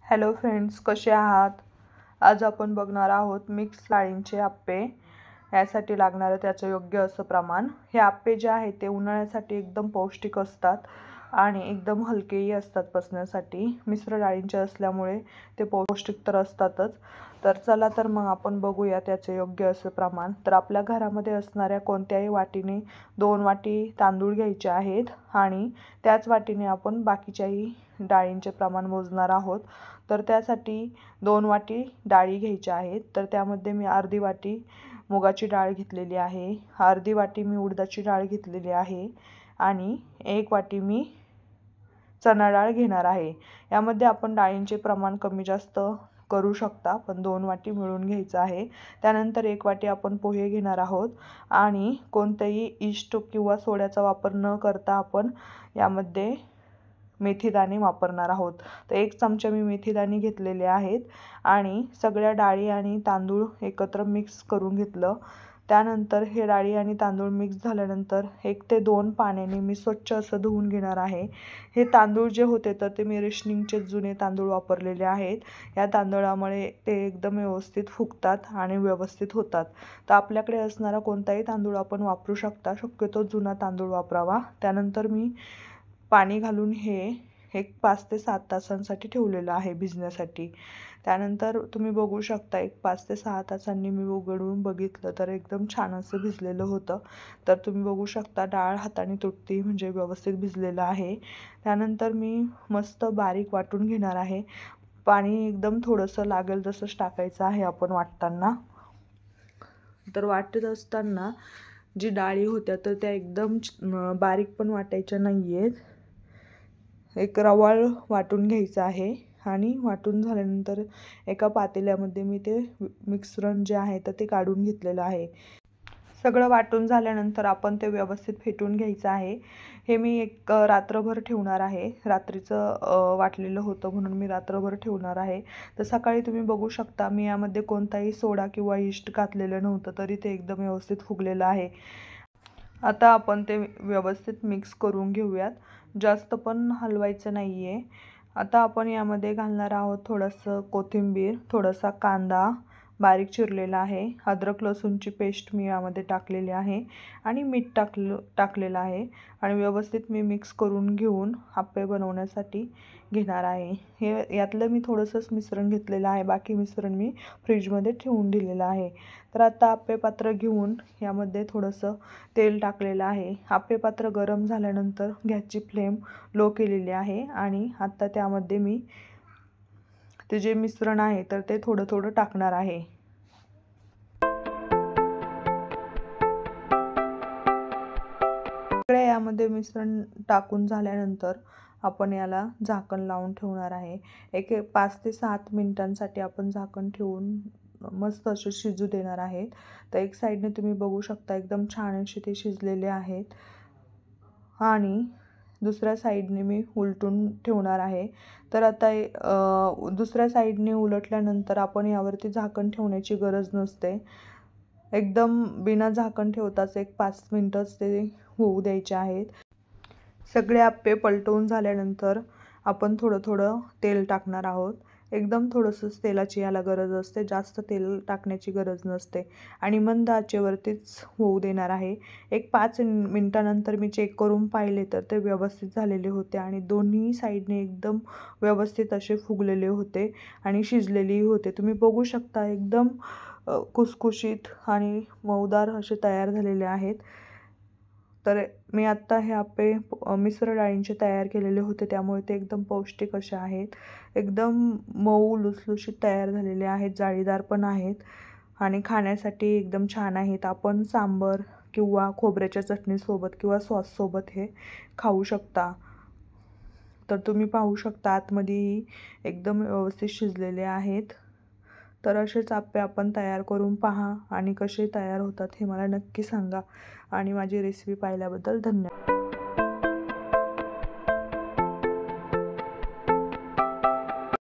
Hello friends, कसे आहात? आज आपण बघणार आहोत मिक्स डाळींचे आप्पे. यासाठी लागणारे त्याचं योग्य असं प्रमाण. हे आप्पे जे आहेत ते उन्हाळ्यासाठी एकदम पौष्टिक असतात आणि एकदम हलकेही असतात पचण्यासाठी. मिश्र डाळींचे असल्यामुळे ते पौष्टिक तर असतातच. तर चला तर मग आपण बघूया त्याचे योग्य असं प्रमाण. तर आपल्या घरामध्ये असणाऱ्या कोणत्याही वाटीने 2 वाटी तांदूळ घ्यायचे आहेत आणि त्याच वाटीने आपण बाकीच्याही डाळींचे प्रमाण मोजणार आहोत. तर त्यासाठी 2 वाटी डाळी घ्यायच्या आहेत. तर त्यामध्ये मी अर्धी वाटी मुगाची डाळ घेतलेली आहे, अर्धी वाटी मी उडदाची डाळ घेतलेली आहे आणि 1 वाटी मी चणा डाळ घेणार आहे. यामध्ये आपण डाळींचे प्रमाण कमी जास्त करू शकता, पण 2 वाटी मिळून घ्यायचं आहे. त्यानंतर 1 वाटी आपण पोहे घेणार आहोत आणि कोणतेही इस्ट किंवा सोड्याचा वापर न करता आपण यामध्ये मेथीदाणे वापरणार आहोत. तर 1 चमचा मी मेथीदाणे घेतलेले आहेत आणि सगळ्या डाळी आणि तांदूळ एकत्र मिक्स करून घेतलं. त्यानंतर हे डाळी आणि तांदूळ मिक्स झाल्यानंतर 1 ते 2 पाण्याने मी स्वच्छ असं धुवून घेणार आहे. हे तांदूळ जे होते तर ते मी रेशनिंगचे जुने तांदूळ वापरलेले आहेत. या तांदळामुळे ते एकदम व्यवस्थित फुगतात आणि व्यवस्थित होतात. तर आपल्याकडे असणारा कोणताही तांदूळ आपण वापरू शकता, शक्यतो जुना तांदूळ वापरावा. त्यानंतर मी पाणी घालून हे 5 ते 7 तासांसाठी ठेवलेलं आहे भिजण्यासाठी. त्यानंतर तुम्ही बघू शकता 5 ते 6 तासांनी मी उघडून बघितलं तर एकदम छान असं भिजलेलं होतं. तर तुम्ही बघू शकता डाळ हाताने तुटती म्हणजे व्यवस्थित भिजलेलं आहे. त्यानंतर मी मस्त बारीक वाटून घेणार आहे. पाणी एकदम थोडंसं लागेल जसंच टाकायचं आहे आपण वाटताना. तर वाटत असताना जी डाळी होत्या तर त्या एकदम बारीक पण वाटायच्या नाही आहेत. एक रवाळ वाटून घ्यायचं आहे आणि वाटून झाल्यानंतर एका पातेल्यामध्ये मी ते मिश्रण जे आहे तर ते काढून घेतलेलं आहे. सगळं वाटून झाल्यानंतर आपण ते व्यवस्थित फेटून घ्यायचं आहे. हे मी एक रात्रभर ठेवणार आहे. रात्रीचं वाटलेलं होतं म्हणून मी रात्रभर ठेवणार आहे. तर सकाळी तुम्ही बघू शकता मी यामध्ये कोणताही सोडा किंवा इस्ट घातलेलं नव्हतं, तरी ते एकदम व्यवस्थित फुगलेलं आहे. आता आपण ते व्यवस्थित मिक्स करून घेऊयात. जास्त पण हलवायचं नाही आहे. आता आपण यामध्ये घालणार आहोत थोडंसं कोथिंबीर, थोडासा कांदा बारीक चिरलेला आहे, अद्रक लसूणची पेस्ट मी यामध्ये टाकलेली आहे आणि मीठ टाकलेलं आहे आणि व्यवस्थित मी मिक्स करून घेऊन आप्पे बनवण्यासाठी घेणार आहे. हे यातलं मी थोडंसंच मिश्रण घेतलेलं आहे, बाकी मिश्रण मी फ्रीजमध्ये ठेवून दिलेलं आहे. तर आता आप्पे पात्र घेऊन यामध्ये थोडंसं तेल टाकलेलं आहे. आप्पे पात्र गरम झाल्यानंतर गॅसची फ्लेम लो केलेली आहे आणि आता त्यामध्ये मी ते जे मिश्रण आहे तर ते थोडं थोडं टाकणार आहे. सगळे यामध्ये मिश्रण टाकून झाल्यानंतर आपण याला झाकण लावून ठेवणार आहे. 5 ते 7 मिनिटांसाठी आपण झाकण ठेवून मस्त असे शिजू देणार आहेत. तर एक साईडने तुम्ही बघू शकता एकदम छान असे ते शिजलेले आहेत आणि दुसऱ्या साईडने मी उलटून ठेवणार आहे. तर आता दुसऱ्या साईडने उलटल्यानंतर आपण यावरती झाकण ठेवण्याची गरज नसते. एकदम बिना झाकण ठेवताच 5 मिनिटच ते होऊ द्यायचे आहेत. सगळे आप्पे पलटवून झाल्यानंतर आपण थोडं थोडं तेल टाकणार आहोत. एकदम थोडंसंच तेलाची याला गरज असते, जास्त तेल टाकण्याची गरज नसते आणि मंद आचेवरतीच होऊ देणार आहे. 5 मिनिटानंतर मी चेक करून पाहिले तर ते व्यवस्थित झालेले होते आणि दोन्ही साईडने एकदम व्यवस्थित असे फुगलेले होते आणि शिजलेलेही होते. तुम्ही बघू शकता एकदम खुसखुशीत आणि मऊदार असे तयार झालेले आहेत. तर मी आत्ता हे आप्पे मिश्र डाळींचे तयार केलेले होते, त्यामुळे ते एकदम पौष्टिक असे आहेत. एकदम मऊ लुसलुशीत तयार झालेले आहेत, जाळीदार पण आहेत आणि खाण्यासाठी एकदम छान आहेत. आपण सांबर किंवा खोबऱ्याच्या चटणीसोबत किंवा सॉससोबत हे खाऊ शकता. तर तुम्ही पाहू शकता आतमध्येही एकदम व्यवस्थित शिजलेले आहेत. तर असेच आप्पे आपण तयार करून पहा आणि कसे तयार होतात हे मला नक्की सांगा आणि माझी रेसिपी पाहिल्याबद्दल धन्यवाद.